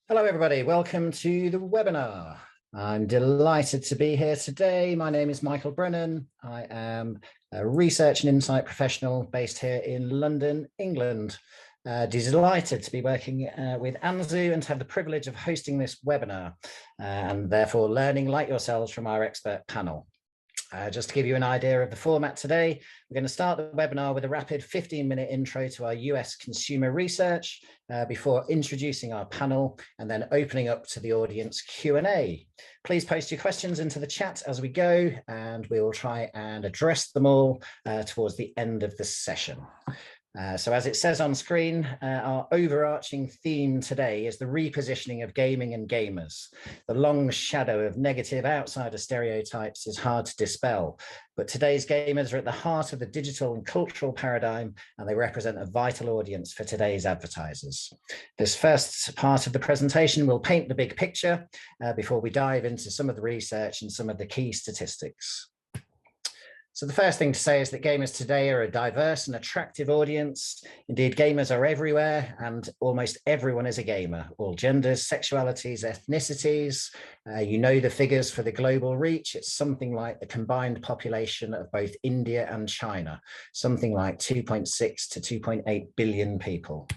Hello, everybody. Welcome to the webinar. I'm delighted to be here today. My name is Michael Brennan. I am a research and insight professional based here in London, England. Delighted to be working with Anzu and to have the privilege of hosting this webinar and therefore learning like yourselves from our expert panel. Just to give you an idea of the format today, we're going to start the webinar with a rapid 15-minute intro to our US consumer research before introducing our panel and then opening up to the audience Q&A. Please post your questions into the chat as we go, and we will try and address them all towards the end of the session. So as it says on screen, our overarching theme today is the repositioning of gaming and gamers. The long shadow of negative outsider stereotypes is hard to dispel, but today's gamers are at the heart of the digital and cultural paradigm, and they represent a vital audience for today's advertisers. This first part of the presentation will paint the big picture before we dive into some of the research and some of the key statistics. So the first thing to say is that gamers today are a diverse and attractive audience. Indeed, gamers are everywhere, and almost everyone is a gamer. All genders, sexualities, ethnicities. You know the figures for the global reach. It's something like the combined population of both India and China, something like 2.6 to 2.8 billion people.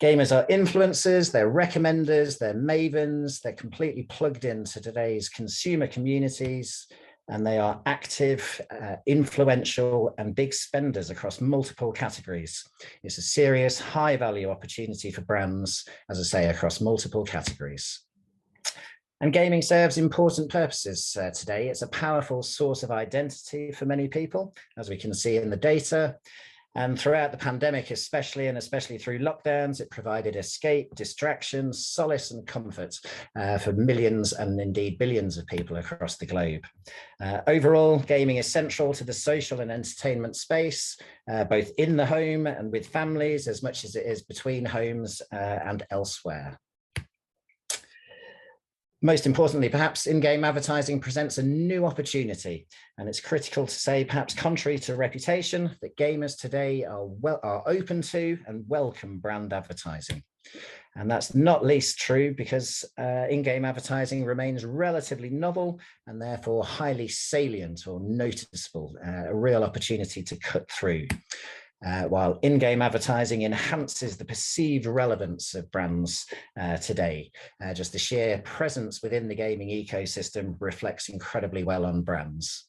Gamers are influencers, they're recommenders, they're mavens, they're completely plugged into today's consumer communities. And they are active, influential, and big spenders across multiple categories. It's a serious, high-value opportunity for brands, as I say, across multiple categories. And gaming serves important purposes today. It's a powerful source of identity for many people, as we can see in the data. And throughout the pandemic, especially through lockdowns, it provided escape, distraction, solace, and comfort for millions and indeed billions of people across the globe. Overall, gaming is central to the social and entertainment space, both in the home and with families, as much as it is between homes and elsewhere. Most importantly, perhaps in-game advertising presents a new opportunity, and it's critical to say, perhaps contrary to reputation, that gamers today are open to and welcome brand advertising. And that's not least true because in-game advertising remains relatively novel and therefore highly salient or noticeable, a real opportunity to cut through. While in-game advertising enhances the perceived relevance of brands today. Just the sheer presence within the gaming ecosystem reflects incredibly well on brands.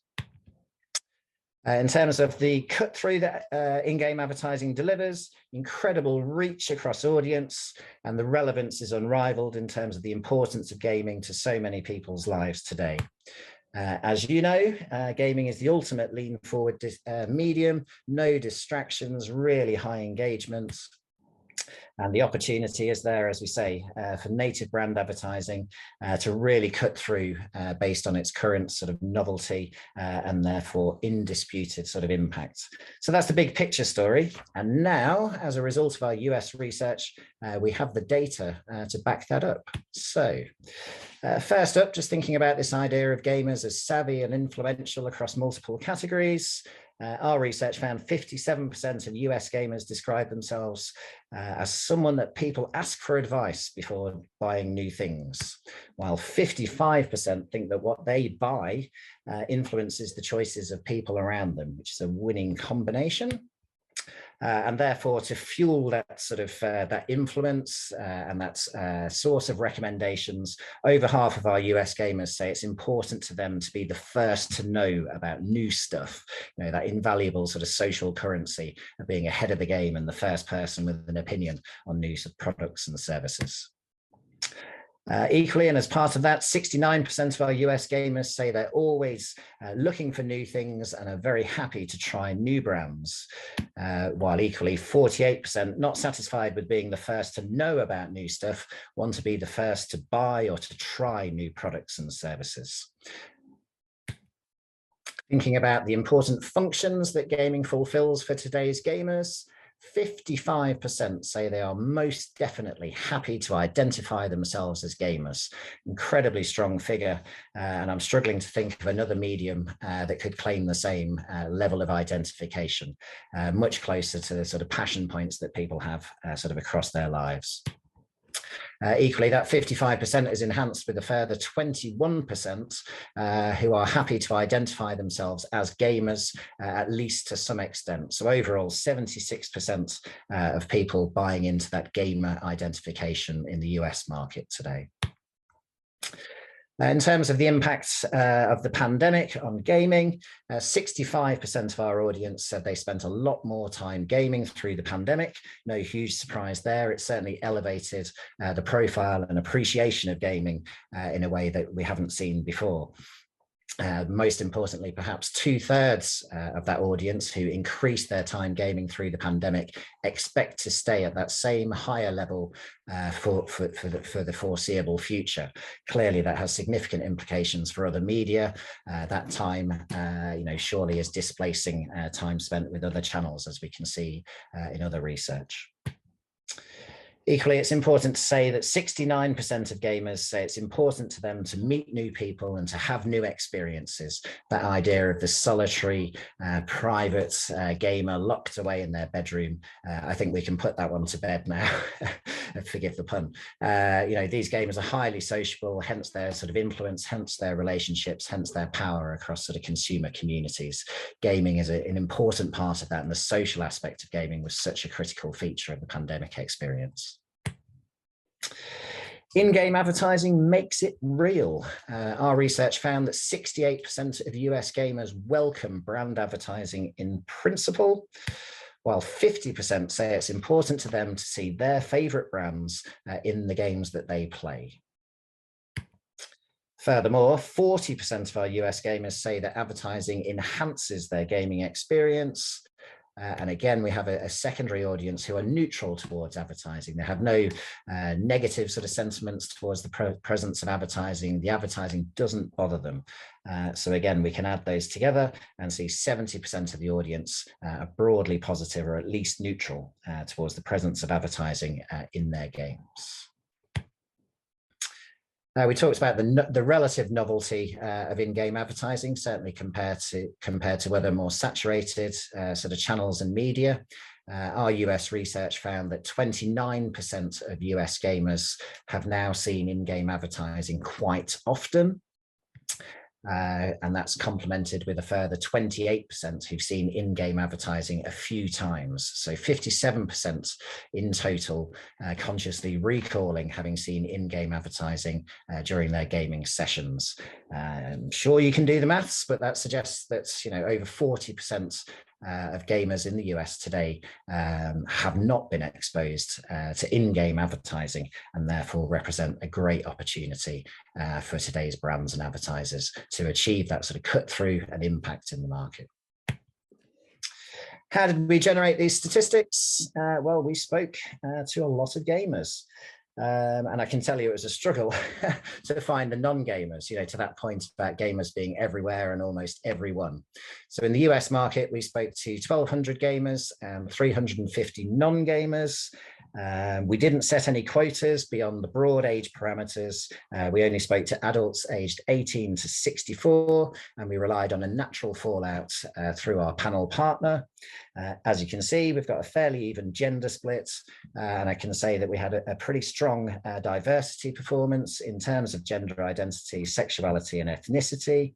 In terms of the cut through that in-game advertising delivers, incredible reach across audience, and the relevance is unrivaled in terms of the importance of gaming to so many people's lives today. As you know, gaming is the ultimate lean forward medium, no distractions, really high engagement. And the opportunity is there, as we say, for native brand advertising to really cut through based on its current sort of novelty and therefore indisputed sort of impact. So that's the big picture story. And now, as a result of our US research, we have the data to back that up. So first up, just thinking about this idea of gamers as savvy and influential across multiple categories. Our research found 57% of US gamers describe themselves as someone that people ask for advice before buying new things, while 55% think that what they buy influences the choices of people around them, which is a winning combination. And therefore, to fuel that sort of that influence and that source of recommendations, over half of our US gamers say it's important to them to be the first to know about new stuff. You know, that invaluable sort of social currency of being ahead of the game and the first person with an opinion on new products and services. Equally, and as part of that, 69% of our US gamers say they're always looking for new things and are very happy to try new brands, while equally 48% not satisfied with being the first to know about new stuff, want to be the first to buy or to try new products and services. Thinking about the important functions that gaming fulfills for today's gamers, 55% say they are most definitely happy to identify themselves as gamers. Incredibly strong figure, and I'm struggling to think of another medium that could claim the same level of identification, much closer to the sort of passion points that people have sort of across their lives. Equally, that 55% is enhanced with a further 21% who are happy to identify themselves as gamers, at least to some extent. So overall, 76% of people buying into that gamer identification in the US market today. In terms of the impact of the pandemic on gaming, 65% of our audience said they spent a lot more time gaming through the pandemic. No huge surprise there. It certainly elevated the profile and appreciation of gaming in a way that we haven't seen before. Most importantly, perhaps 2/3 of that audience who increased their time gaming through the pandemic expect to stay at that same higher level for the foreseeable future. Clearly, that has significant implications for other media. That time, surely is displacing time spent with other channels, as we can see in other research. Equally, it's important to say that 69% of gamers say it's important to them to meet new people and to have new experiences. That idea of the solitary, private gamer locked away in their bedroom, I think we can put that one to bed now. Forgive the pun. These gamers are highly sociable, hence their sort of influence, hence their relationships, hence their power across sort of consumer communities. Gaming is an important part of that, and the social aspect of gaming was such a critical feature of the pandemic experience. In-game advertising makes it real. Our research found that 68% of US gamers welcome brand advertising in principle, while 50% say it's important to them to see their favorite brands in the games that they play. Furthermore, 40% of our US gamers say that advertising enhances their gaming experience. And again, we have a secondary audience who are neutral towards advertising. They have no negative sort of sentiments towards the presence of advertising. The advertising doesn't bother them. So again, we can add those together and see 70% of the audience are broadly positive or at least neutral towards the presence of advertising in their games. We talked about the relative novelty of in-game advertising, certainly compared to other more saturated sort of channels and media. Our US research found that 29% of US gamers have now seen in-game advertising quite often. And that's complemented with a further 28% who've seen in-game advertising a few times. So 57% in total consciously recalling having seen in-game advertising during their gaming sessions. I'm sure you can do the maths, but that suggests that over 40% of gamers in the US today have not been exposed to in-game advertising, and therefore represent a great opportunity for today's brands and advertisers to achieve that sort of cut through and impact in the market. How did we generate these statistics? Well, we spoke to a lot of gamers. And I can tell you it was a struggle to find the non-gamers, to that point about gamers being everywhere and almost everyone. So in the US market, we spoke to 1,200 gamers and 350 non-gamers. We didn't set any quotas beyond the broad age parameters. We only spoke to adults aged 18 to 64, and we relied on a natural fallout through our panel partner. As you can see, we've got a fairly even gender split, and I can say that we had a pretty strong diversity performance in terms of gender identity, sexuality, and ethnicity.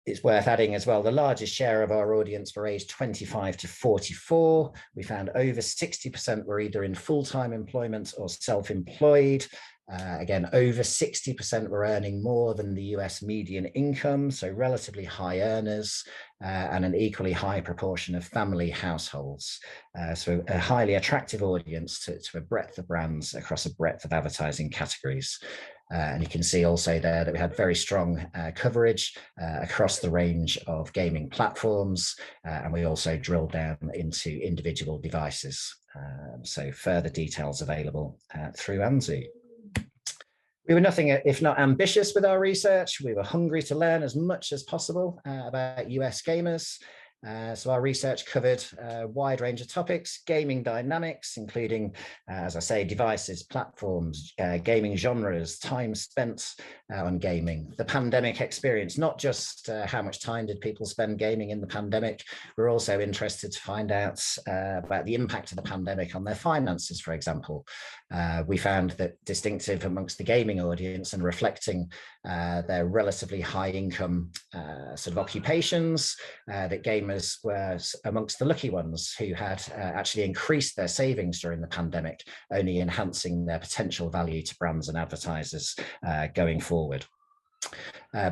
It's worth adding as well, the largest share of our audience were aged 25 to 44. We found over 60% were either in full-time employment or self-employed. Again, over 60% were earning more than the US median income, so relatively high earners, and an equally high proportion of family households. So a highly attractive audience to a breadth of brands across a breadth of advertising categories. And you can see also there that we had very strong coverage across the range of gaming platforms, and we also drilled down into individual devices. So further details available through Anzu. We were nothing if not ambitious with our research. We were hungry to learn as much as possible about US gamers. So our research covered a wide range of topics: gaming dynamics, including, as I say, devices, platforms, gaming genres, time spent on gaming, the pandemic experience, not just how much time did people spend gaming in the pandemic. We're also interested to find out about the impact of the pandemic on their finances, for example. We found that distinctive amongst the gaming audience and reflecting their relatively high income sort of occupations, that gamers were amongst the lucky ones who had actually increased their savings during the pandemic, only enhancing their potential value to brands and advertisers going forward.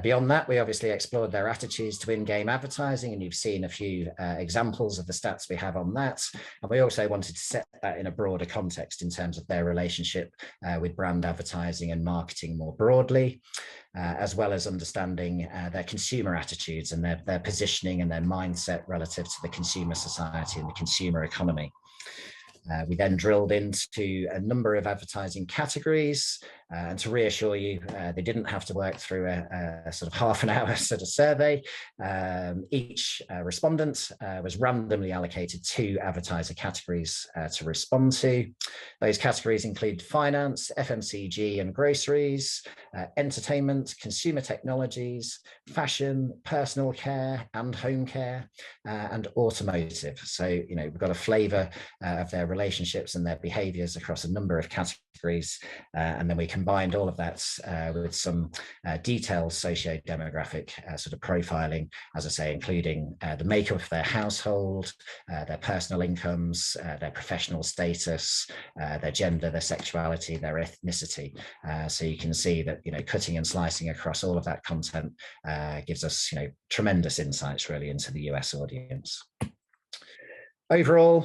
Beyond that, we obviously explored their attitudes to in-game advertising, and you've seen a few examples of the stats we have on that. And we also wanted to set that in a broader context in terms of their relationship with brand advertising and marketing more broadly, as well as understanding their consumer attitudes and their positioning and their mindset relative to the consumer society and the consumer economy. We then drilled into a number of advertising categories, and to reassure you, they didn't have to work through a sort of half an hour sort of survey. Each respondent was randomly allocated 2 advertiser categories to respond to. Those categories include finance, FMCG and groceries, entertainment, consumer technologies, fashion, personal care and home care, and automotive. So, you know, we've got a flavour of their relationships and their behaviours across a number of categories, and then we combined all of that with some detailed socio-demographic sort of profiling, as I say, including the makeup of their household, their personal incomes, their professional status, their gender, their sexuality, their ethnicity. So you can see that, you know, cutting and slicing across all of that content gives us, you know, tremendous insights really into the US audience. Overall,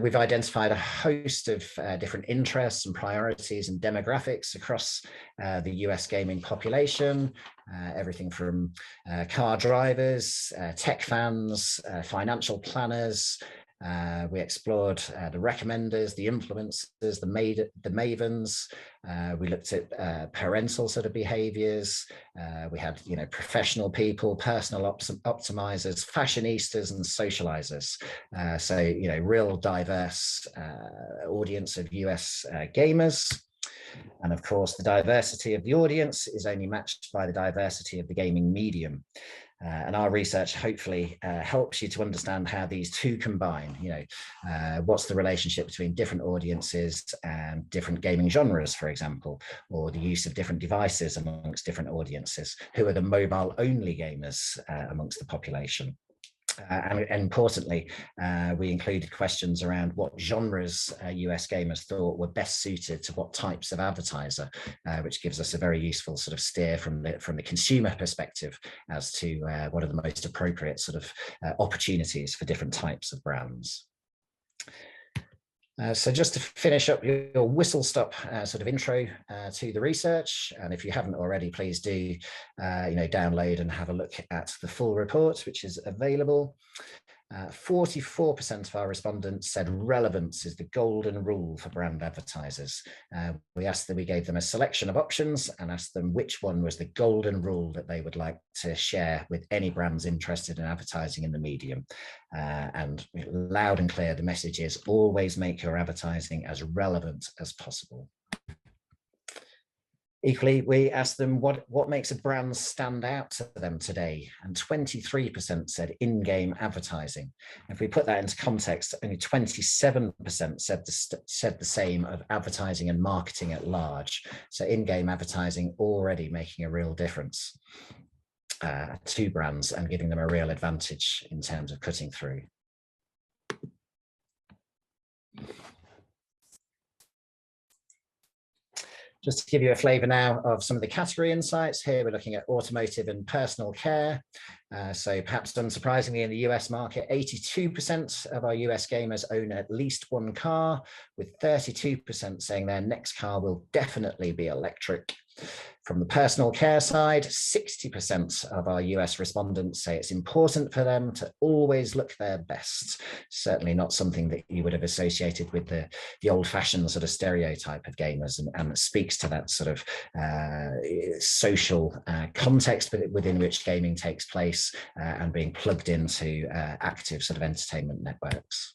we've identified a host of different interests and priorities and demographics across the US gaming population, everything from car drivers, tech fans, financial planners. We explored the recommenders, the influencers, the mavens. We looked at parental sort of behaviors. We had, you know, professional people, personal optimizers, fashionistas, and socializers. So, you know, real diverse audience of US gamers. And of course, the diversity of the audience is only matched by the diversity of the gaming medium. And our research hopefully helps you to understand how these two combine. You know, what's the relationship between different audiences and different gaming genres, for example, or the use of different devices amongst different audiences. Who are the mobile-only gamers amongst the population? And importantly, we included questions around what genres US gamers thought were best suited to what types of advertiser, which gives us a very useful sort of steer from the consumer perspective as to what are the most appropriate sort of opportunities for different types of brands. So just to finish up your whistle-stop sort of intro to the research, and if you haven't already, please do you know, download and have a look at the full report, which is available. 44% of our respondents said relevance is the golden rule for brand advertisers. We gave them a selection of options and asked them which one was the golden rule that they would like to share with any brands interested in advertising in the medium. And loud and clear, the message is always make your advertising as relevant as possible. Equally, we asked them what makes a brand stand out to them today, and 23% said in-game advertising. If we put that into context, only 27% said the same of advertising and marketing at large. So in-game advertising already making a real difference to brands and giving them a real advantage in terms of cutting through. Just to give you a flavour now of some of the category insights, here we're looking at automotive and personal care. So perhaps unsurprisingly in the US market, 82% of our US gamers own at least one car, with 32% saying their next car will definitely be electric. From the personal care side, 60% of our US respondents say it's important for them to always look their best. Certainly not something that you would have associated with the old-fashioned sort of stereotype of gamers, and it speaks to that sort of social context within which gaming takes place and being plugged into active sort of entertainment networks.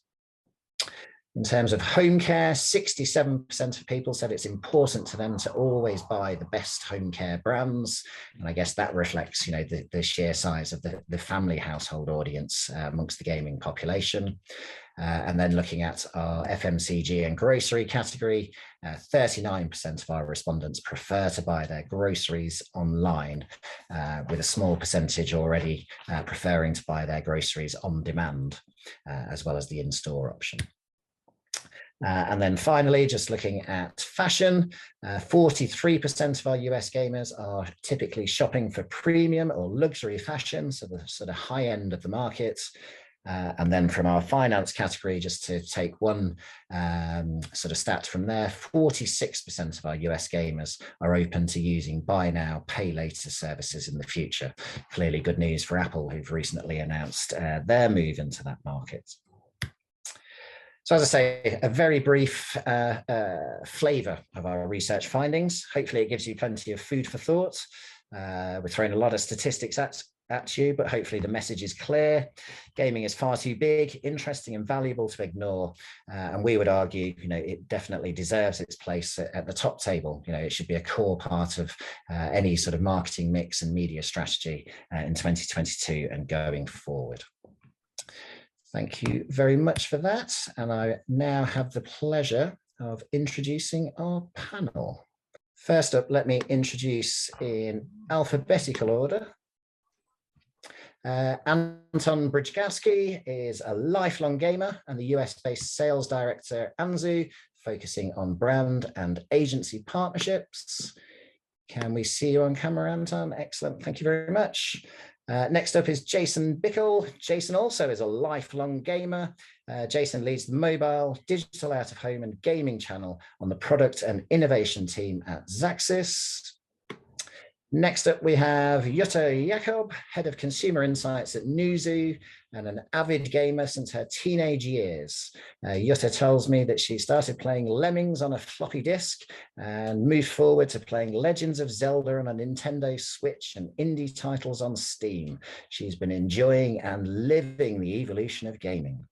In terms of home care, 67% of people said it's important to them to always buy the best home care brands. And I guess that reflects, the sheer size of the family household audience amongst the gaming population. And then looking at our FMCG and grocery category, 39% of our respondents prefer to buy their groceries online, with a small percentage already preferring to buy their groceries on demand, as well as the in-store option. And then finally, just looking at fashion, 43% of our US gamers are typically shopping for premium or luxury fashion, so the sort of high end of the market. And then from our finance category, just to take one sort of stat from there, 46% of our US gamers are open to using buy now, pay later services in the future. Clearly good news for Apple, who've recently announced their move into that market. So as I say, a very brief flavour of our research findings. Hopefully it gives you plenty of food for thought. We're throwing a lot of statistics at you, but hopefully the message is clear. Gaming is far too big, interesting and valuable to ignore. And we would argue, it definitely deserves its place at the top table. It should be a core part of any sort of marketing mix and media strategy in 2022 and going forward. Thank you very much for that. And I now have the pleasure of introducing our panel. First up, let me introduce in alphabetical order. Anton Brzygowski is a lifelong gamer and the US-based sales director at Anzu, focusing on brand and agency partnerships. Can we see you on camera, Anton? Excellent, thank you very much. Next up is Jason Bickle. Jason also is a lifelong gamer. Jason leads the mobile, digital out of home and gaming channel on the product and innovation team at Xaxis. Next up, we have Jutta Jacob, head of consumer insights at Newzoo and an avid gamer since her teenage years. Jutta tells me that she started playing Lemmings on a floppy disk and moved forward to playing Legends of Zelda on a Nintendo Switch and indie titles on Steam. She's been enjoying and living the evolution of gaming.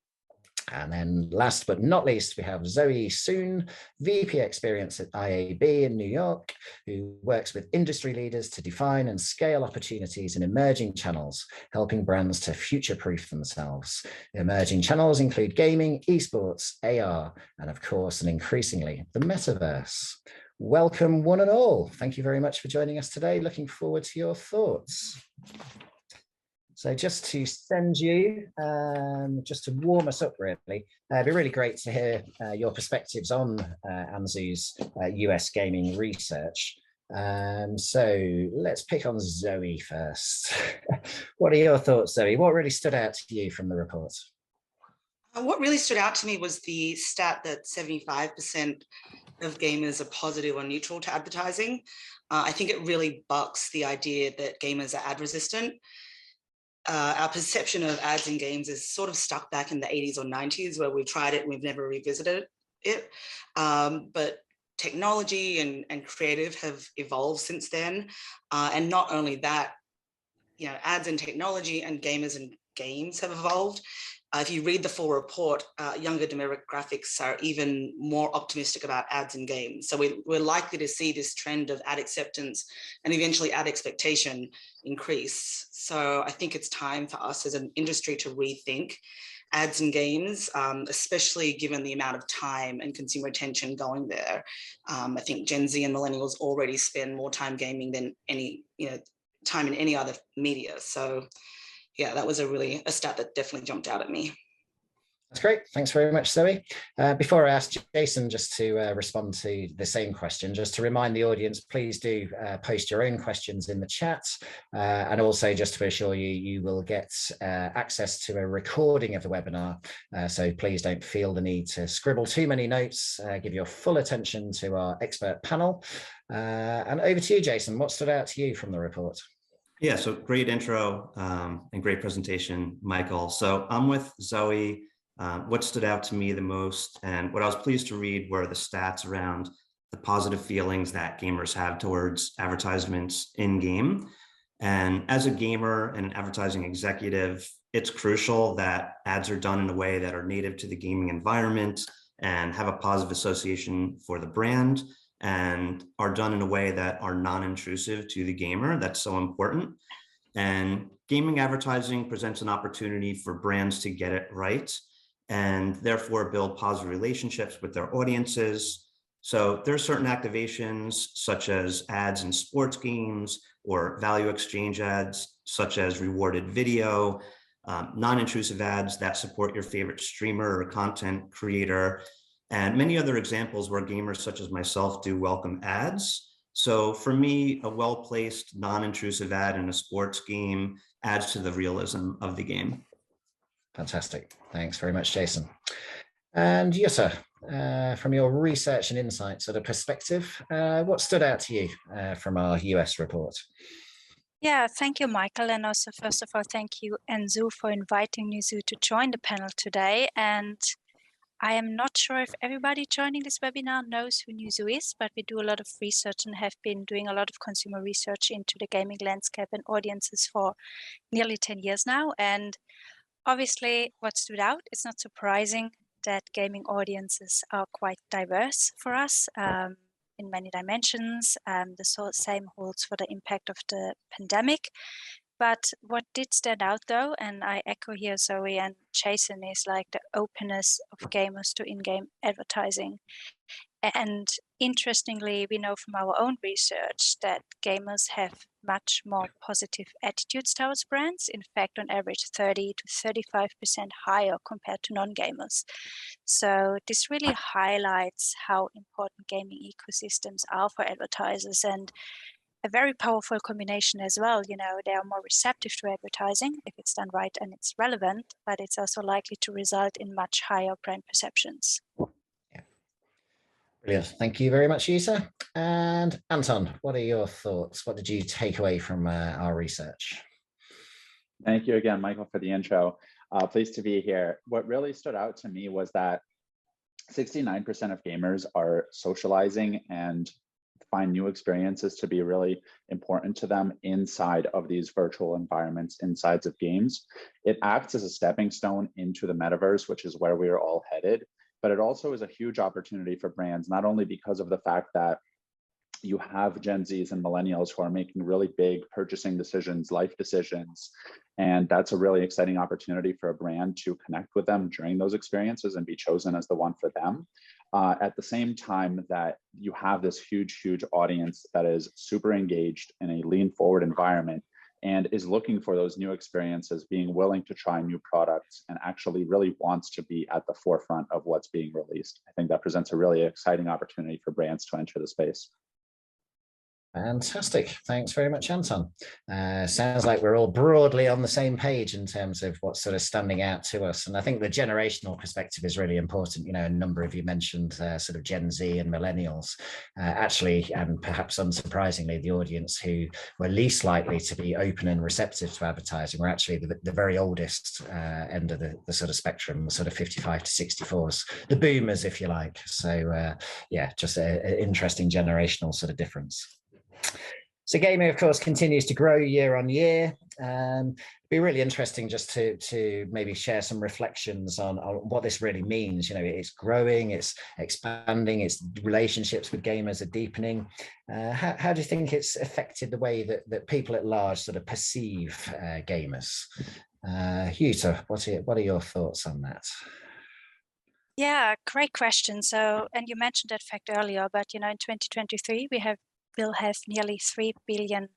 And then last but not least, we have Zoe Soon, VP Experience at IAB in New York, who works with industry leaders to define and scale opportunities in emerging channels, helping brands to future-proof themselves. Emerging channels include gaming, esports, AR, and of course, and increasingly, the metaverse. Welcome one and all. Thank you very much for joining us today. Looking forward to your thoughts. So just to send you, just to warm us up really, it'd be really great to hear your perspectives on Anzu's US gaming research. So let's pick on Zoe first. What are your thoughts, Zoe? What really stood out to you from the report? What really stood out to me was the stat that 75% of gamers are positive or neutral to advertising. I think it really bucks the idea that gamers are ad resistant. Our perception of ads in games is sort of stuck back in the 80s or 90s where we've tried it and we've never revisited it. But technology and creative have evolved since then. And not only that, ads and technology and gamers and games have evolved. If you read the full report, younger demographics are even more optimistic about ads and games. So we're likely to see this trend of ad acceptance and eventually ad expectation increase. So I think it's time for us as an industry to rethink ads and games, especially given the amount of time and consumer attention going there. I think Gen Z and millennials already spend more time gaming than any time in any other media. So yeah, that was a stat that definitely jumped out at me. That's great. Thanks very much, Zoe. Before I ask Jason just to respond to the same question, just to remind the audience, please do post your own questions in the chat. And also just to assure you, you will get access to a recording of the webinar. So please don't feel the need to scribble too many notes, give your full attention to our expert panel. And over to you, Jason. What stood out to you from the report? Yeah, so great intro and great presentation, Michael. So I'm with Zoe. What stood out to me the most and what I was pleased to read were the stats around the positive feelings that gamers have towards advertisements in game. And as a gamer and an advertising executive, it's crucial that ads are done in a way that are native to the gaming environment and have a positive association for the brand and are done in a way that are non-intrusive to the gamer. That's so important. And gaming advertising presents an opportunity for brands to get it right and therefore build positive relationships with their audiences. So there are certain activations such as ads in sports games or value exchange ads, such as rewarded video, non-intrusive ads that support your favorite streamer or content creator, and many other examples where gamers such as myself do welcome ads. So for me, a well-placed non-intrusive ad in a sports game adds to the realism of the game. Fantastic. Thanks very much, Jason. And Jutta, from your research and insight sort of perspective, what stood out to you from our US report? Yeah, thank you, Michael. And also, first of all, thank you, Anzu, for inviting Anzu to join the panel today. And I am not sure if everybody joining this webinar knows who Anzu is, but we do a lot of research and have been doing a lot of consumer research into the gaming landscape and audiences for nearly 10 years now. And obviously, what stood out, it's not surprising that gaming audiences are quite diverse for us in many dimensions. The same holds for the impact of the pandemic. But what did stand out though, and I echo here Zoe and Jason, is like the openness of gamers to in-game advertising. And interestingly, we know from our own research that gamers have much more positive attitudes towards brands. In fact, on average, 30 to 35% higher compared to non-gamers. So this really highlights how important gaming ecosystems are for advertisers, and a very powerful combination as well. You know, they are more receptive to advertising if it's done right and it's relevant, but it's also likely to result in much higher brand perceptions. Brilliant. Thank you very much, Jutta. And Anton, what are your thoughts? What did you take away from our research? Thank you again, Michael, for the intro. Pleased to be here. What really stood out to me was that 69% of gamers are socializing and find new experiences to be really important to them inside of these virtual environments, insides of games. It acts as a stepping stone into the metaverse, which is where we are all headed. But it also is a huge opportunity for brands, not only because of the fact that you have Gen Zs and millennials who are making really big purchasing decisions, life decisions, and that's a really exciting opportunity for a brand to connect with them during those experiences and be chosen as the one for them. At the same time that you have this huge audience that is super engaged in a lean forward environment and is looking for those new experiences, being willing to try new products, and actually really wants to be at the forefront of what's being released. I think that presents a really exciting opportunity for brands to enter the space. Fantastic. Thanks very much, Anton. Sounds like we're all broadly on the same page in terms of what's sort of standing out to us. And I think the generational perspective is really important. You know, a number of you mentioned sort of Gen Z and millennials. Actually, and perhaps unsurprisingly, the audience who were least likely to be open and receptive to advertising were actually the very oldest end of the sort of spectrum, the sort of 55 to 64s, the boomers, if you like. So yeah, just an interesting generational sort of difference. So gaming, of course, continues to grow year on year. It'd be really interesting just to maybe share some reflections on what this really means. You know, it's growing, it's expanding, its relationships with gamers are deepening. How do you think it's affected the way that people at large sort of perceive gamers? Jutta, what are your thoughts on that? Yeah, great question. So, and you mentioned that fact earlier, but you know, in 2023, we'll have nearly 3 billion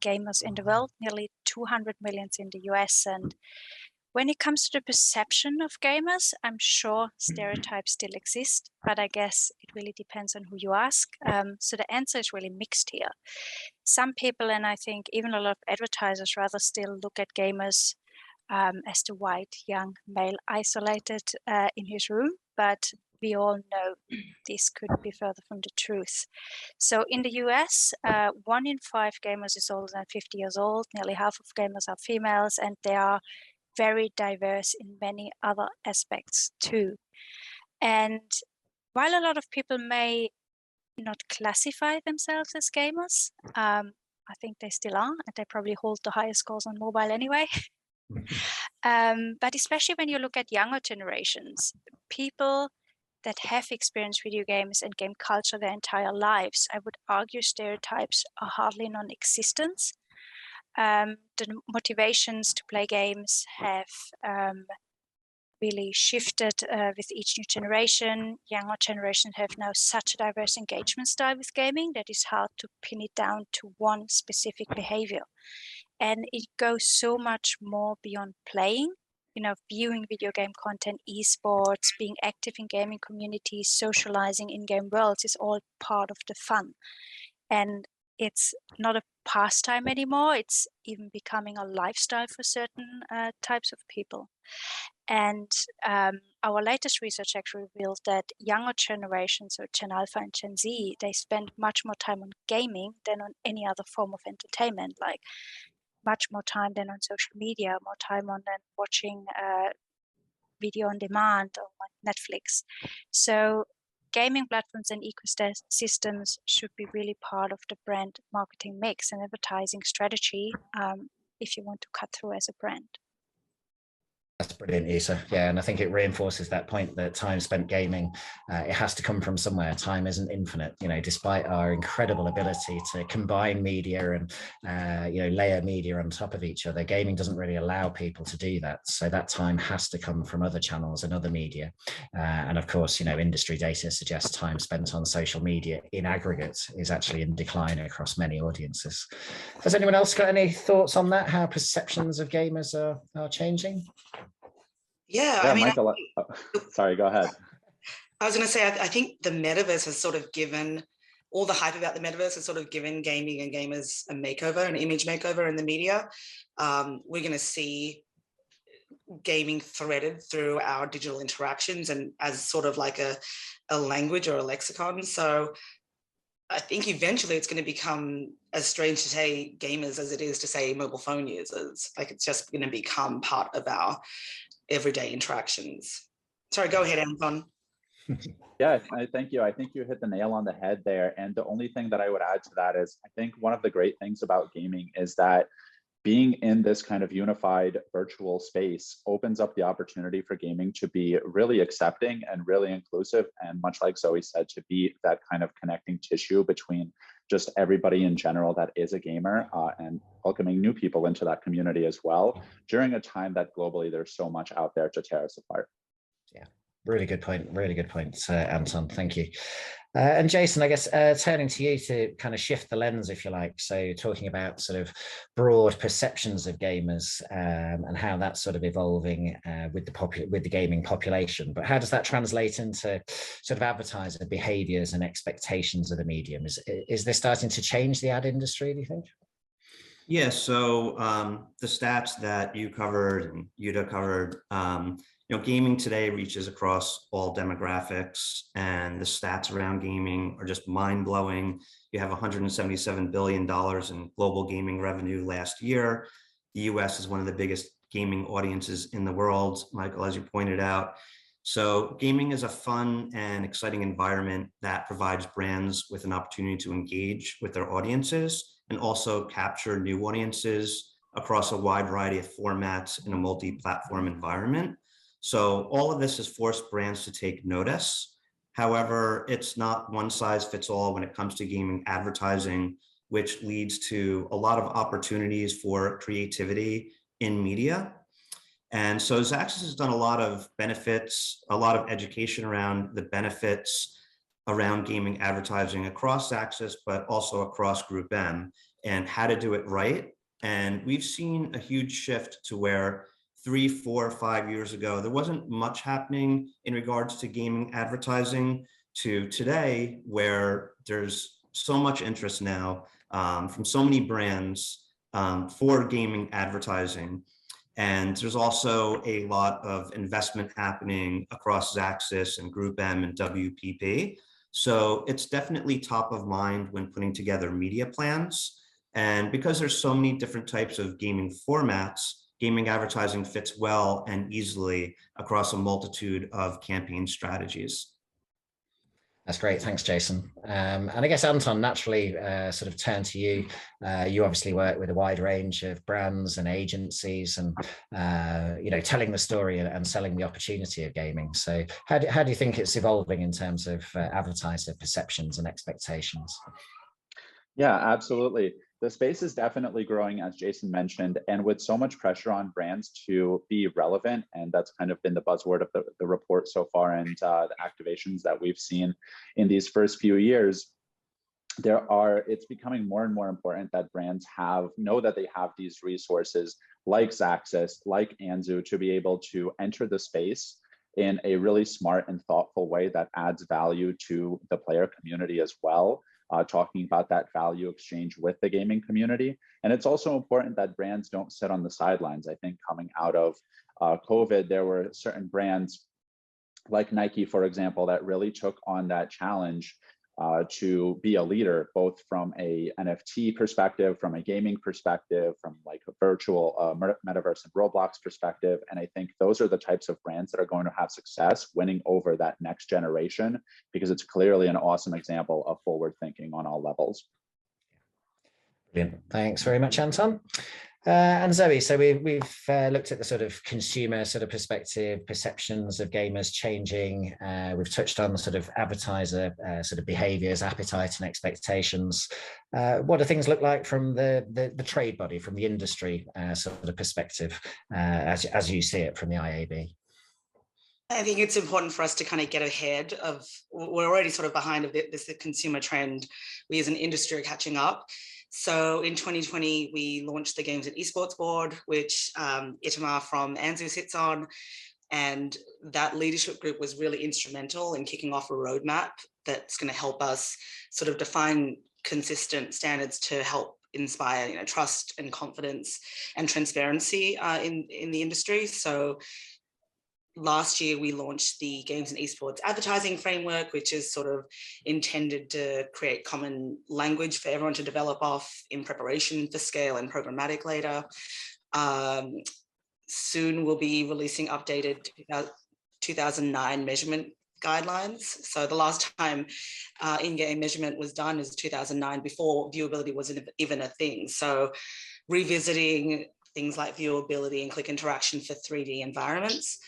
gamers in the world, nearly 200 million in the US. And When it comes to the perception of gamers, I'm sure stereotypes still exist, but I guess it really depends on who you ask. So the answer is really mixed here. Some people, and I think even a lot of advertisers, rather still look at gamers as the white, young male isolated in his room, but we all know this could be further from the truth. So in the US, 1 in 5 gamers is older than 50 years old, nearly half of gamers are females, and they are very diverse in many other aspects too. And while a lot of people may not classify themselves as gamers, I think they still are, and they probably hold the highest scores on mobile anyway. But especially when you look at younger generations, people that have experienced video games and game culture their entire lives, I would argue stereotypes are hardly non-existent. The motivations to play games have really shifted with each new generation. Younger generations have now such a diverse engagement style with gaming that it's hard to pin it down to one specific behavior. And it goes so much more beyond playing, viewing video game content, esports, being active in gaming communities, socializing in game worlds is all part of the fun. And it's not a pastime anymore. It's even becoming a lifestyle for certain types of people. And our latest research actually revealed that younger generations, so Gen Alpha and Gen Z, they spend much more time on gaming than on any other form of entertainment, like much more time than on social media, more time on than watching video on demand or on Netflix. So gaming platforms and ecosystems should be really part of the brand marketing mix and advertising strategy if you want to cut through as a brand. That's brilliant, Isa. Yeah, and I think it reinforces that point that time spent gaming, it has to come from somewhere. Time isn't infinite. Despite our incredible ability to combine media and layer media on top of each other, gaming doesn't really allow people to do that. So that time has to come from other channels and other media. And of course, industry data suggests time spent on social media in aggregate is actually in decline across many audiences. Has anyone else got any thoughts on that? How perceptions of gamers are changing? Yeah, I mean, Michael, sorry, go ahead. I was going to say, I think the metaverse has sort of given, all the hype about the metaverse has sort of given gaming and gamers a makeover, an image makeover in the media. We're going to see gaming threaded through our digital interactions and as sort of like a language or a lexicon. So I think eventually it's going to become as strange to say gamers as it is to say mobile phone users. Like it's just going to become part of our everyday interactions. Sorry, go ahead, Anton. Yeah, thank you. I think you hit the nail on the head there. And the only thing that I would add to that is I think one of the great things about gaming is that being in this kind of unified virtual space opens up the opportunity for gaming to be really accepting and really inclusive. And much like Zoe said, to be that kind of connecting tissue between just everybody in general that is a gamer and welcoming new people into that community as well during a time that globally there's so much out there to tear us apart. Yeah, really good point. Really good point, Anton. Thank you. And Jason, I guess turning to you to kind of shift the lens, if you like. So talking about sort of broad perceptions of gamers and how that's sort of evolving with the gaming population. But how does that translate into sort of advertiser behaviors and expectations of the medium? Is this starting to change the ad industry, do you think? Yeah, so the stats that you covered and Yuta covered, gaming today reaches across all demographics, and the stats around gaming are just mind-blowing. You have $177 billion in global gaming revenue last year. The US is one of the biggest gaming audiences in the world, Michael, as you pointed out. So gaming is a fun and exciting environment that provides brands with an opportunity to engage with their audiences and also capture new audiences across a wide variety of formats in a multi-platform environment. So all of this has forced brands to take notice. However, it's not one size fits all when it comes to gaming advertising, which leads to a lot of opportunities for creativity in media. And so Xaxis has done a lot of benefits, a lot of education around the benefits around gaming advertising across Xaxis, but also across Group M, and how to do it right. And we've seen a huge shift to where 3, 4, 5 years ago, there wasn't much happening in regards to gaming advertising, to today, where there's so much interest now from so many brands for gaming advertising. And there's also a lot of investment happening across Xaxis and Group M and WPP. So it's definitely top of mind when putting together media plans. And because there's so many different types of gaming formats, gaming advertising fits well and easily across a multitude of campaign strategies. That's great. Thanks, Jason. And I guess, Anton, naturally sort of turn to you. You obviously work with a wide range of brands and agencies and, telling the story and selling the opportunity of gaming. So how do you think it's evolving in terms of advertiser perceptions and expectations? Yeah, absolutely. The space is definitely growing, as Jason mentioned, and with so much pressure on brands to be relevant, and that's kind of been the buzzword of the report so far, and the activations that we've seen in these first few years, it's becoming more and more important that brands know that they have these resources like Xaxis, like Anzu, to be able to enter the space in a really smart and thoughtful way that adds value to the player community as well. Talking about that value exchange with the gaming community. And it's also important that brands don't sit on the sidelines. I think coming out of COVID, there were certain brands like Nike, for example, that really took on that challenge to be a leader, both from a NFT perspective, from a gaming perspective, from like a virtual metaverse and Roblox perspective. And I think those are the types of brands that are going to have success winning over that next generation, because it's clearly an awesome example of forward thinking on all levels. Brilliant. Thanks very much, Anton. And Zoe, so we've looked at the sort of consumer sort of perspective, perceptions of gamers changing. We've touched on the sort of advertiser sort of behaviors, appetite and expectations. What do things look like from the trade body, from the industry sort of perspective, as you see it from the IAB? I think it's important for us to kind of get ahead of, we're already sort of behind this consumer trend. We as an industry are catching up. So in 2020, we launched the Games and Esports Board, which Itamar from Anzu sits on. And that leadership group was really instrumental in kicking off a roadmap that's going to help us sort of define consistent standards to help inspire, trust and confidence and transparency in the industry. So last year, we launched the Games and Esports Advertising Framework, which is sort of intended to create common language for everyone to develop off in preparation for scale and programmatic later. Soon we'll be releasing updated 2009 measurement guidelines. So the last time in-game measurement was done is 2009, before viewability wasn't even a thing. So revisiting things like viewability and click interaction for 3D environments.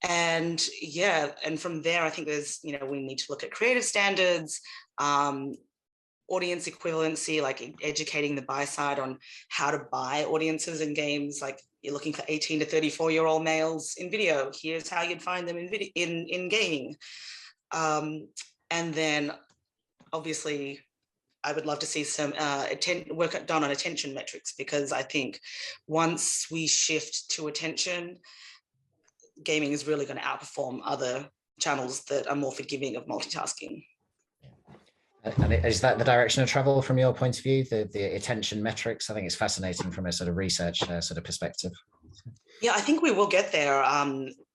And yeah, and from there, I think there's, we need to look at creative standards, audience equivalency, like educating the buy side on how to buy audiences in games. Like, you're looking for 18 to 34-year-old males in video. Here's how you'd find them in gaming. And then obviously, I would love to see some work done on attention metrics, because I think once we shift to attention, gaming is really going to outperform other channels that are more forgiving of multitasking. And is that the direction of travel from your point of view, the attention metrics? I think it's fascinating from a sort of research sort of perspective. Yeah, I think we will get there.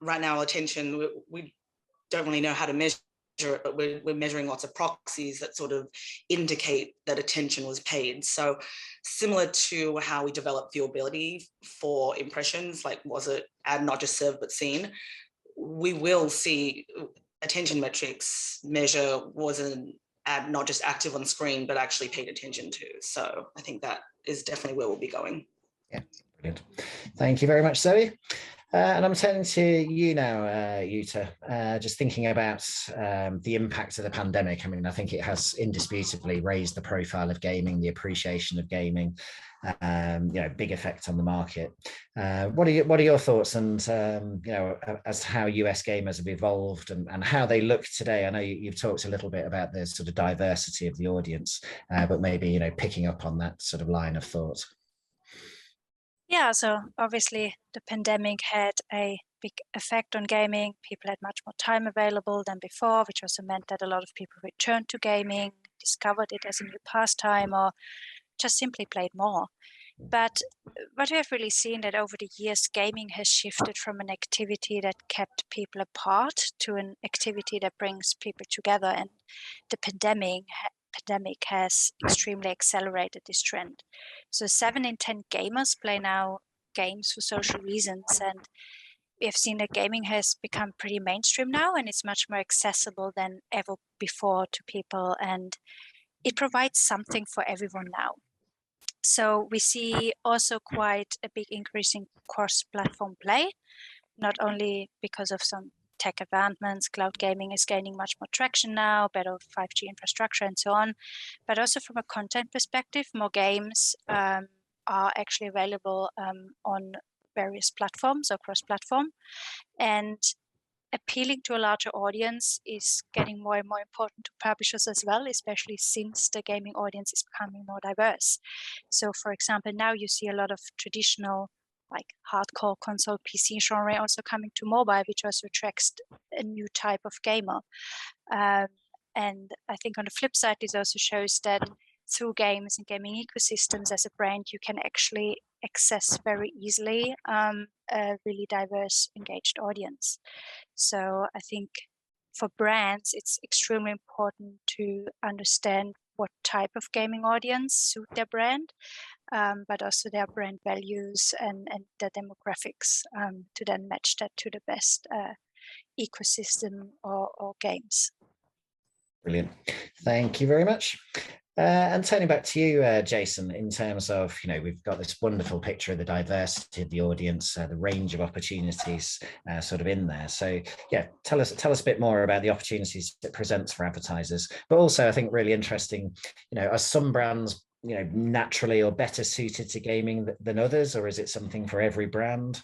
Right now, attention, we don't really know how to measure it, but we're measuring lots of proxies that sort of indicate that attention was paid. So similar to how we develop viewability for impressions, like was it ad not just served but seen, we will see attention metrics measure was an ad not just active on screen but actually paid attention to. So I think that is definitely where we'll be going. Yeah, brilliant. Thank you very much, Zoe. And I'm turning to you now, Yuta, just thinking about the impact of the pandemic. I mean, I think it has indisputably raised the profile of gaming, the appreciation of gaming, big effect on the market. What are your thoughts, and as to how US gamers have evolved and how they look today? I know you've talked a little bit about the sort of diversity of the audience, but maybe picking up on that sort of line of thought. Yeah, so obviously the pandemic had a big effect on gaming. People had much more time available than before, which also meant that a lot of people returned to gaming, discovered it as a new pastime, or just simply played more. But what we have really seen that over the years, gaming has shifted from an activity that kept people apart to an activity that brings people together. And the pandemic has extremely accelerated this trend. So 7 in 10 gamers play now games for social reasons. And we have seen that gaming has become pretty mainstream now, and it's much more accessible than ever before to people. And it provides something for everyone now. So we see also quite a big increase in cross-platform play, not only because of some tech advancements, cloud gaming is gaining much more traction now, better 5G infrastructure and so on, but also from a content perspective, more games are actually available on various platforms or cross-platform. And appealing to a larger audience is getting more and more important to publishers as well, especially since the gaming audience is becoming more diverse. So for example, now you see a lot of traditional like hardcore console PC genre also coming to mobile, which also attracts a new type of gamer. And I think on the flip side, this also shows that through games and gaming ecosystems as a brand, you can actually access very easily a really diverse, engaged audience. So I think for brands, it's extremely important to understand what type of gaming audience suit their brand, but also their brand values and their demographics to then match that to the best ecosystem or games. Brilliant. Thank you very much. And turning back to you, Jason, in terms of, we've got this wonderful picture of the diversity of the audience, the range of opportunities sort of in there. So yeah, tell us a bit more about the opportunities it presents for advertisers, but also I think really interesting, are some brands, naturally or better suited to gaming than others, or is it something for every brand?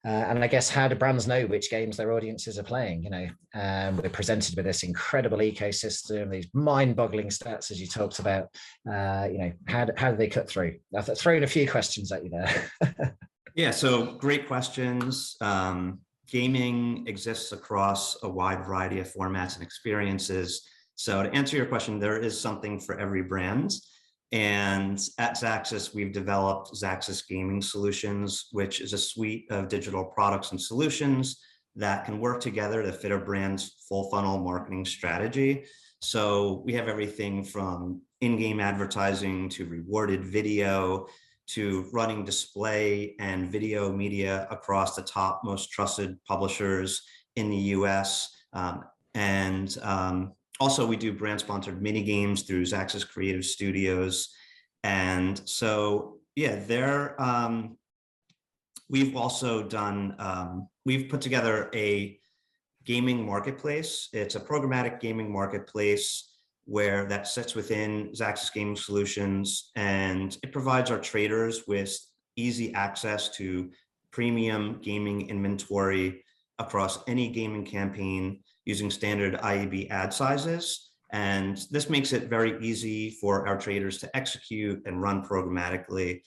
And I guess, how do brands know which games their audiences are playing? We're presented with this incredible ecosystem, these mind-boggling stats, as you talked about. How do they cut through? I've thrown a few questions at you there. Yeah, so great questions. Gaming exists across a wide variety of formats and experiences. So to answer your question, there is something for every brand. And at Xaxis, we've developed Xaxis Gaming Solutions, which is a suite of digital products and solutions that can work together to fit a brand's full funnel marketing strategy. So we have everything from in-game advertising to rewarded video to running display and video media across the top most trusted publishers in the US. Also, we do brand-sponsored mini games through Xaxis Creative Studios. And so, yeah, we've also done, we've put together a gaming marketplace. It's a programmatic gaming marketplace where that sits within Xaxis Gaming Solutions, and it provides our traders with easy access to premium gaming inventory across any gaming campaign using standard IAB ad sizes. And this makes it very easy for our traders to execute and run programmatically.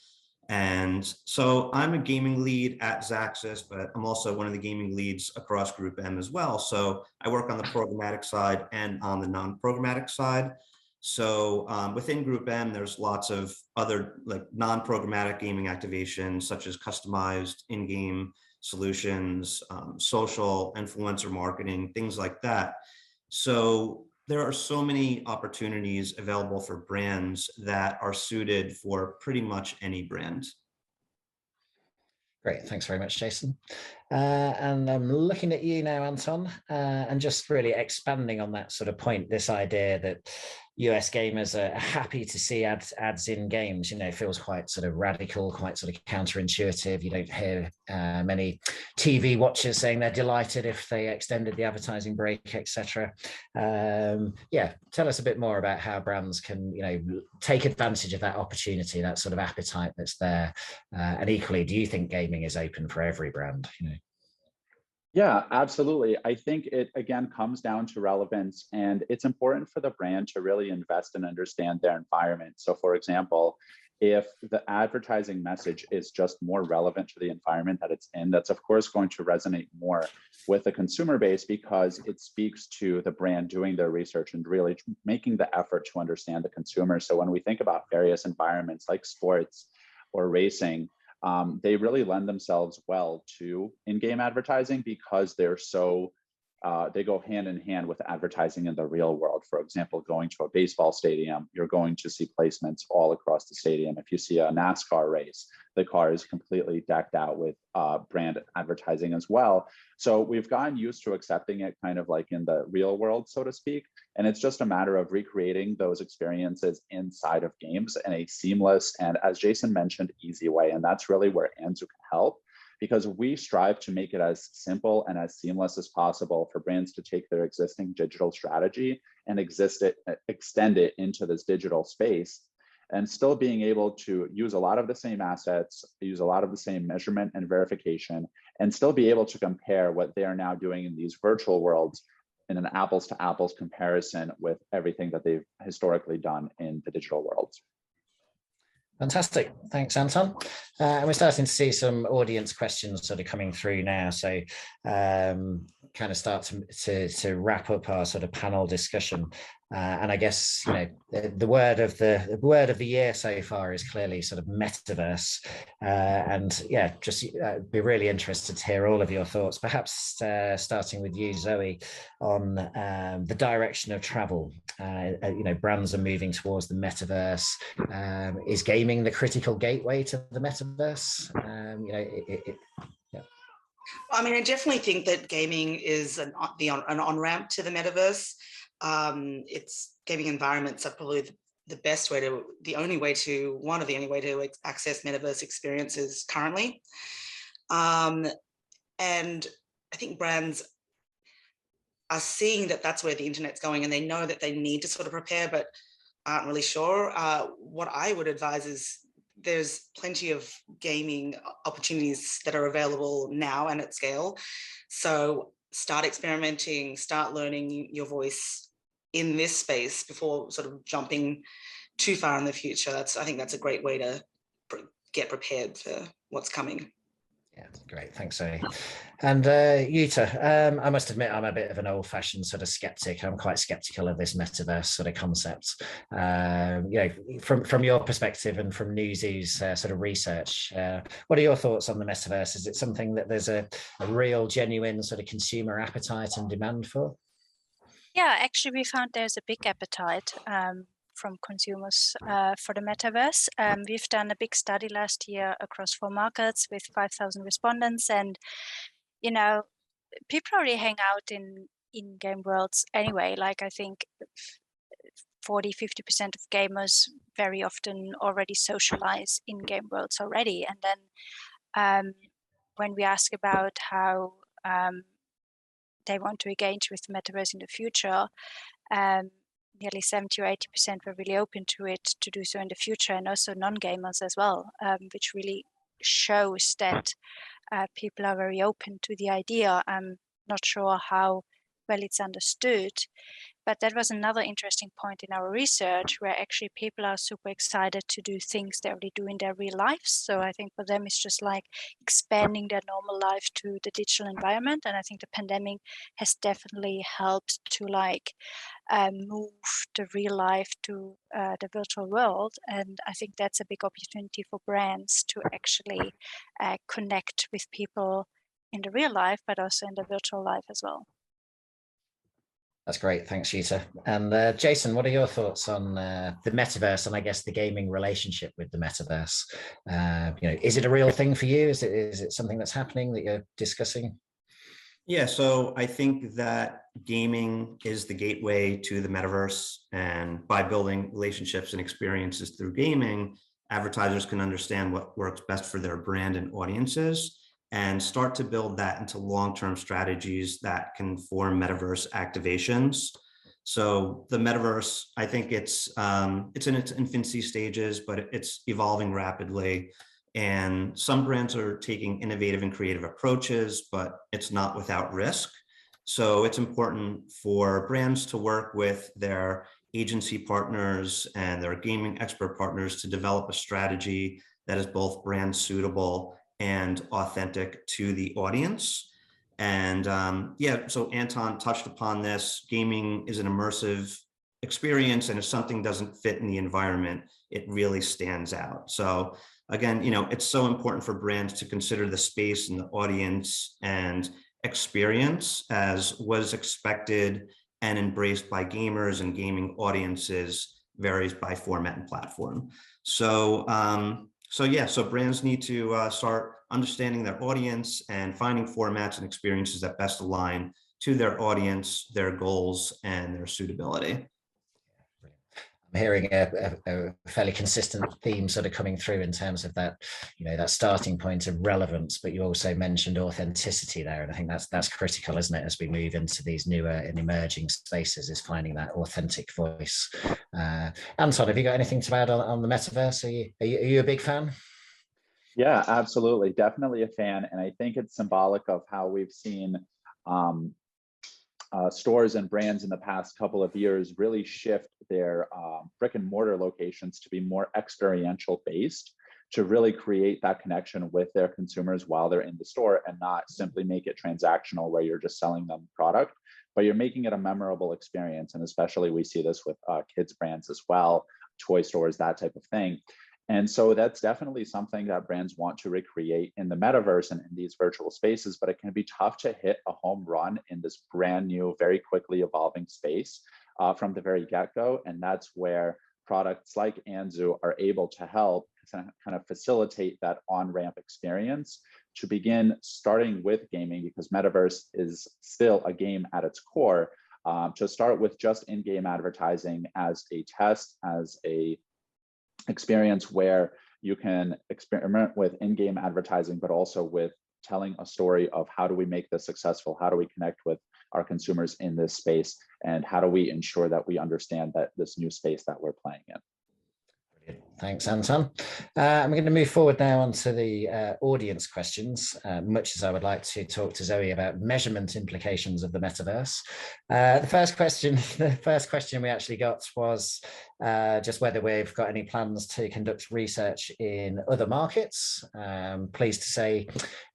And so I'm a gaming lead at Xaxis, but I'm also one of the gaming leads across Group M as well. So I work on the programmatic side and on the non-programmatic side. So within Group M, there's lots of other like non-programmatic gaming activations, such as customized in-game solutions, social influencer marketing, things like that. So there are so many opportunities available for brands that are suited for pretty much any brand. Great, thanks very much, Jason. And I'm looking at you now, Anton, and just really expanding on that sort of point, this idea that US gamers are happy to see ads in games. It feels quite sort of radical, quite sort of counterintuitive. You don't hear many TV watchers saying they're delighted if they extended the advertising break, etc. Yeah, tell us a bit more about how brands can, take advantage of that opportunity, that sort of appetite that's there. And equally, do you think gaming is open for every brand? Yeah, absolutely. I think it, again, comes down to relevance, and it's important for the brand to really invest and understand their environment. So for example, if the advertising message is just more relevant to the environment that it's in, that's of course going to resonate more with the consumer base, because it speaks to the brand doing their research and really making the effort to understand the consumer. So when we think about various environments like sports or racing, they really lend themselves well to in-game advertising, because they're so they go hand in hand with advertising in the real world. For example, going to a baseball stadium, you're going to see placements all across the stadium. If you see a NASCAR race, the car is completely decked out with brand advertising as well. So we've gotten used to accepting it kind of like in the real world, so to speak. And it's just a matter of recreating those experiences inside of games in a seamless and, as Jason mentioned, easy way. And that's really where Anzu can help, because we strive to make it as simple and as seamless as possible for brands to take their existing digital strategy and extend it into this digital space, and still being able to use a lot of the same assets, use a lot of the same measurement and verification, and still be able to compare what they are now doing in these virtual worlds in an apples to apples comparison with everything that they've historically done in the digital worlds. Fantastic. Thanks, Anton. And we're starting to see some audience questions sort of coming through now. So kind of start to wrap up our sort of panel discussion. And I guess, you know, the word of the year so far is clearly sort of metaverse. And yeah, just be really interested to hear all of your thoughts, perhaps starting with you, Zoe, on the direction of travel. You know, brands are moving towards the metaverse. Is gaming the critical gateway to the metaverse? You know, yeah. I mean, I definitely think that gaming is an on-ramp to the metaverse. It's gaming environments are probably one of the only way to access metaverse experiences currently. And I think brands are seeing that that's where the internet's going, and they know that they need to sort of prepare, but aren't really sure. What I would advise is there's plenty of gaming opportunities that are available now and at scale. So start experimenting, start learning your voice in this space before sort of jumping too far in the future. I think that's a great way to get prepared for what's coming. Yeah, great. Thanks, Zoe. And Yuta, I must admit, I'm a bit of an old-fashioned sort of skeptic. I'm quite skeptical of this metaverse sort of concept. You know, from your perspective and from Newzoo's sort of research, what are your thoughts on the metaverse? Is it something that there's a real, genuine sort of consumer appetite and demand for? Yeah, actually, we found there's a big appetite from consumers for the metaverse. We've done a big study last year across 4 markets with 5,000 respondents, and you know, people already hang out in in-game worlds anyway. Like I think 40-50% of gamers very often already socialize in game worlds already. And then when we ask about how they want to engage with the metaverse in the future, nearly 70 or 80% were really open to it to do so in the future, and also non-gamers as well, which really shows that people are very open to the idea. I'm not sure how well it's understood, but that was another interesting point in our research, where actually people are super excited to do things they already do in their real lives. So I think for them it's just like expanding their normal life to the digital environment, and I think the pandemic has definitely helped to like move the real life to the virtual world. And I think that's a big opportunity for brands to actually connect with people in the real life, but also in the virtual life as well. That's great. Thanks, Yuta. And Jason, what are your thoughts on the metaverse and I guess the gaming relationship with the metaverse? You know, is it a real thing for you? Is it something that's happening that you're discussing? Yeah, so I think that gaming is the gateway to the metaverse, and by building relationships and experiences through gaming, advertisers can understand what works best for their brand and audiences, and start to build that into long-term strategies that can form metaverse activations. So the metaverse, I think it's in its infancy stages, but it's evolving rapidly. And some brands are taking innovative and creative approaches, but it's not without risk. So it's important for brands to work with their agency partners and their gaming expert partners to develop a strategy that is both brand suitable and authentic to the audience. And yeah, so Anton touched upon this. Gaming is an immersive experience, and if something doesn't fit in the environment, it really stands out. So again, it's so important for brands to consider the space and the audience and experience as what is expected and embraced by gamers and gaming audiences varies by format and platform. So so brands need to start understanding their audience and finding formats and experiences that best align to their audience, their goals, and their suitability. I'm hearing a fairly consistent theme sort of coming through in terms of that, that starting point of relevance, but you also mentioned authenticity there. And I think that's critical, isn't it, as we move into these newer and emerging spaces, is finding that authentic voice. Anton, have you got anything to add on the metaverse? Are you a big fan? Yeah, absolutely. Definitely a fan. And I think it's symbolic of how we've seen stores and brands in the past couple of years really shift their brick and mortar locations to be more experiential based, to really create that connection with their consumers while they're in the store, and not simply make it transactional where you're just selling them product, but you're making it a memorable experience. And especially we see this with kids brands as well, toy stores, that type of thing. And so that's definitely something that brands want to recreate in the metaverse and in these virtual spaces, but it can be tough to hit a home run in this brand new, very quickly evolving space from the very get-go. And that's where products like Anzu are able to help kind of facilitate that on-ramp experience, to begin starting with gaming, because metaverse is still a game at its core, to start with just in-game advertising as a test, as a experience where you can experiment with in-game advertising, but also with telling a story of how do we make this successful? How do we connect with our consumers in this space? And how do we ensure that we understand that this new space that we're playing in? Thanks, Anton. I'm going to move forward now onto the audience questions, much as I would like to talk to Zoe about measurement implications of the metaverse. The first question we actually got was just whether we've got any plans to conduct research in other markets. Pleased to say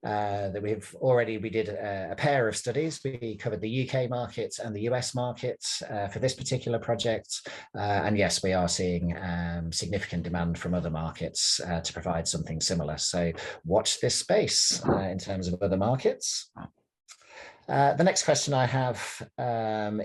that we did a pair of studies. We covered the UK market and the US market for this particular project. And yes, we are seeing significant demand from other markets to provide something similar. So watch this space in terms of other markets. The next question I have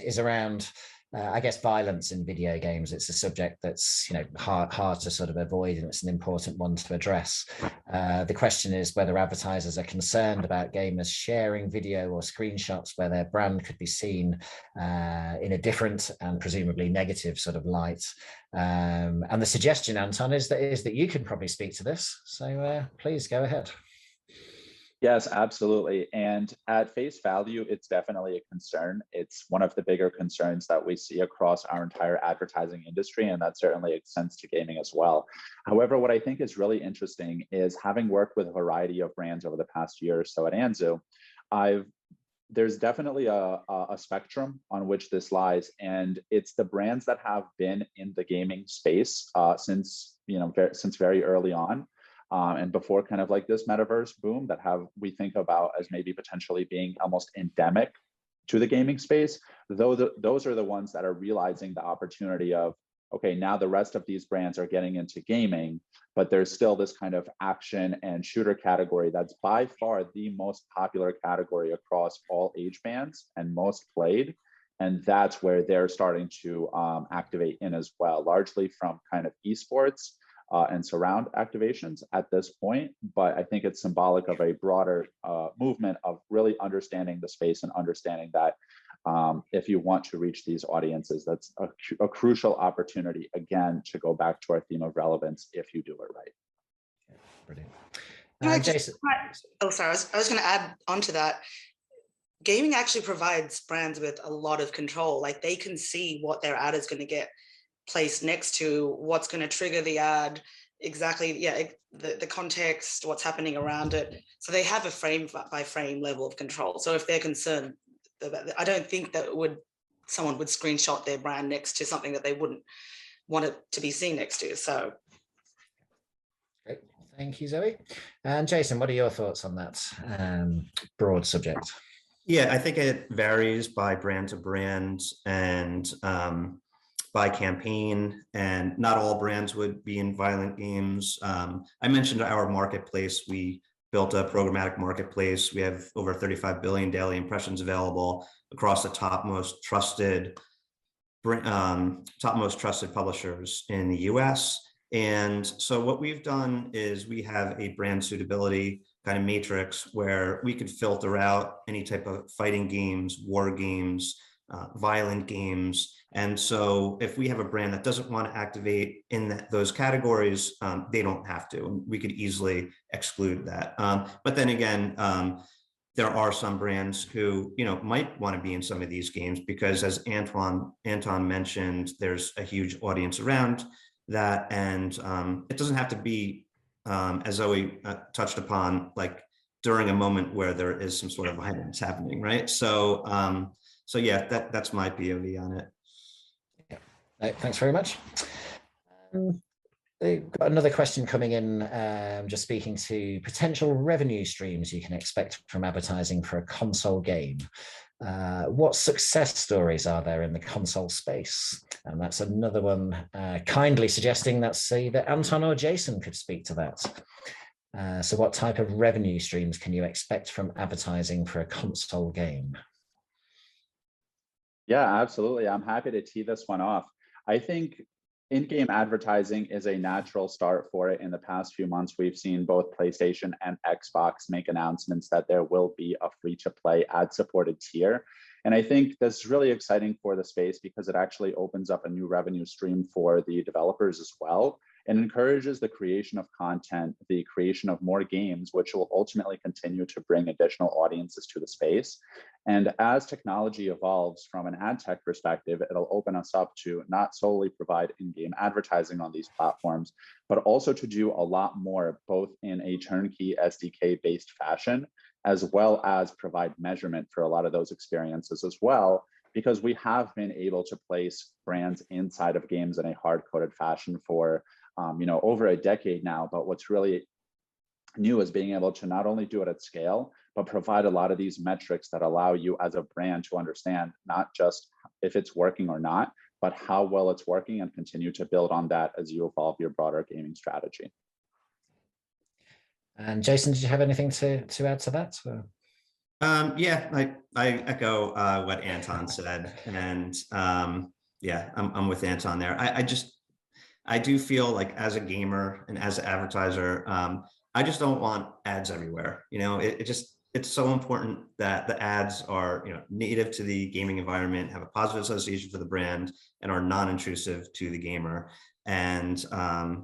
is around I guess violence in video games. It's a subject that's hard to sort of avoid, and it's an important one to address. The question is whether advertisers are concerned about gamers sharing video or screenshots where their brand could be seen in a different and presumably negative sort of light. And the suggestion, Anton, is that you can probably speak to this. So please go ahead. Yes, absolutely. And at face value, it's definitely a concern. It's one of the bigger concerns that we see across our entire advertising industry, and that certainly extends to gaming as well. However, what I think is really interesting is, having worked with a variety of brands over the past year or so at Anzu, there's definitely a spectrum on which this lies, and it's the brands that have been in the gaming space since very early on. And before kind of like this metaverse boom that we think about as maybe potentially being almost endemic to the gaming space, those are the ones that are realizing the opportunity of, okay, now the rest of these brands are getting into gaming, but there's still this kind of action and shooter category that's by far the most popular category across all age bands and most played. And that's where they're starting to activate in as well, largely from kind of esports and surround activations at this point. But I think it's symbolic of a broader movement of really understanding the space and understanding that if you want to reach these audiences, that's a crucial opportunity, again, to go back to our theme of relevance if you do it right. Brilliant. Jason. I was going to add on to that. Gaming actually provides brands with a lot of control. Like, they can see what their ad is going to get placed next to, what's going to trigger the ad, exactly, the context, what's happening around it. So they have a frame by frame level of control. So if they're concerned, I don't think that would someone would screenshot their brand next to something that they wouldn't want it to be seen next to. So great. Thank you, Zoe. And Jason, what are your thoughts on that broad subject? Yeah, I think it varies by brand to brand and by campaign, and not all brands would be in violent games. I mentioned our marketplace. We built a programmatic marketplace. We have over 35 billion daily impressions available across the topmost trusted publishers in the US. And so what we've done is we have a brand suitability kind of matrix where we could filter out any type of fighting games, war games, violent games. And so if we have a brand that doesn't want to activate in those categories, they don't have to, and we could easily exclude that. But then again, there are some brands who, might want to be in some of these games because, as Anton mentioned, there's a huge audience around that. And it doesn't have to be, as Zoe touched upon, like during a moment where there is some sort of violence happening, right? So, yeah, that's my POV on it. Yeah, thanks very much. We've got another question coming in, just speaking to potential revenue streams you can expect from advertising for a console game. What success stories are there in the console space? And that's another one kindly suggesting that either Anton or Jason could speak to that. So what type of revenue streams can you expect from advertising for a console game? Yeah, absolutely. I'm happy to tee this one off. I think in-game advertising is a natural start for it. In the past few months, we've seen both PlayStation and Xbox make announcements that there will be a free-to-play ad-supported tier. And I think that's really exciting for the space because it actually opens up a new revenue stream for the developers as well, and encourages the creation of content, the creation of more games, which will ultimately continue to bring additional audiences to the space. And as technology evolves from an ad tech perspective, it'll open us up to not solely provide in-game advertising on these platforms, but also to do a lot more, both in a turnkey SDK-based fashion, as well as provide measurement for a lot of those experiences as well, because we have been able to place brands inside of games in a hard-coded fashion for over a decade now. But what's really new is being able to not only do it at scale, but provide a lot of these metrics that allow you as a brand to understand not just if it's working or not, but how well it's working, and continue to build on that as you evolve your broader gaming strategy. And Jason, did you have anything to add to that? Yeah, I echo what Anton said, and yeah, I'm with Anton there. I do feel like as a gamer and as an advertiser, I just don't want ads everywhere. It's so important that the ads are native to the gaming environment, have a positive association for the brand, and are non-intrusive to the gamer. And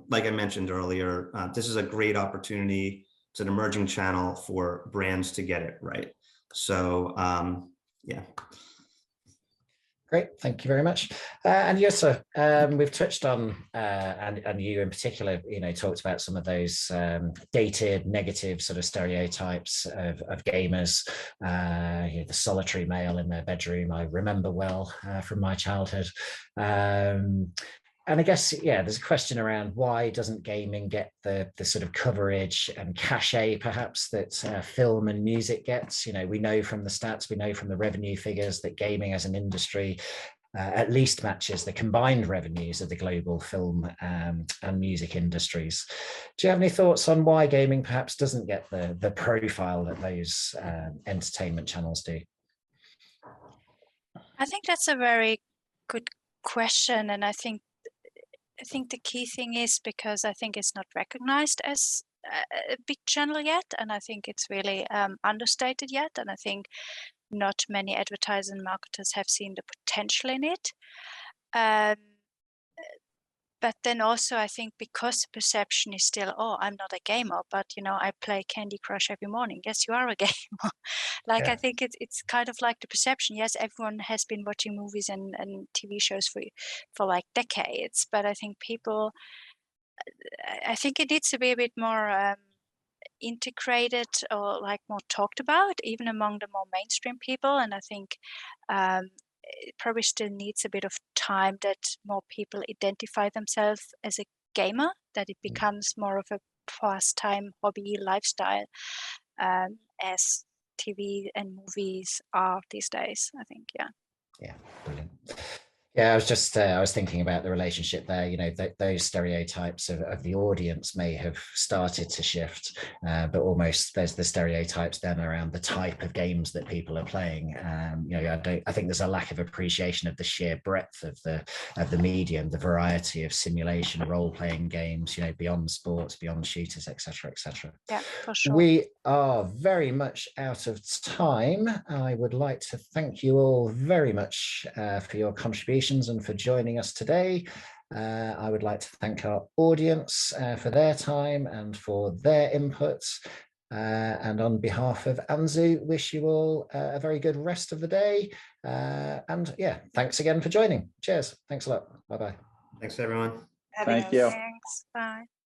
like I mentioned earlier, this is a great opportunity. It's an emerging channel for brands to get it right. So yeah. Great, thank you very much. And Jutta, we've touched on, and you in particular, talked about some of those dated, negative sort of stereotypes of gamers, the solitary male in their bedroom, I remember well from my childhood. And I guess, yeah, there's a question around why doesn't gaming get the sort of coverage and cachet perhaps that film and music gets? We know from the stats, we know from the revenue figures that gaming as an industry at least matches the combined revenues of the global film and music industries. Do you have any thoughts on why gaming perhaps doesn't get the profile that those entertainment channels do? I think that's a very good question, and I think the key thing is because I think it's not recognized as a big channel yet, and I think it's really understated yet, and I think not many advertisers and marketers have seen the potential in it. But then also I think because the perception is still, oh, I'm not a gamer, but I play Candy Crush every morning. Yes, you are a gamer. I think it's kind of like the perception. Yes, everyone has been watching movies and TV shows for like decades, but I think I think it needs to be a bit more integrated or like more talked about, even among the more mainstream people. And I think it probably still needs a bit of time that more people identify themselves as a gamer, that it becomes more of a pastime, hobby, lifestyle, as TV and movies are these days, I think. Yeah, brilliant. Yeah, I was thinking about the relationship there. You know, those stereotypes of the audience may have started to shift, but almost there's the stereotypes then around the type of games that people are playing. You know, I think there's a lack of appreciation of the sheer breadth of the medium, the variety of simulation, role-playing games. You know, beyond sports, beyond shooters, etc., etc. Yeah, for sure. We are very much out of time. I would like to thank you all very much for your contributions and for joining us today. I would like to thank our audience for their time and for their inputs. And on behalf of Anzu, wish you all a very good rest of the day. And yeah, thanks again for joining. Cheers. Thanks a lot. Bye-bye. Thanks, everyone. Thank you. Thanks. Bye.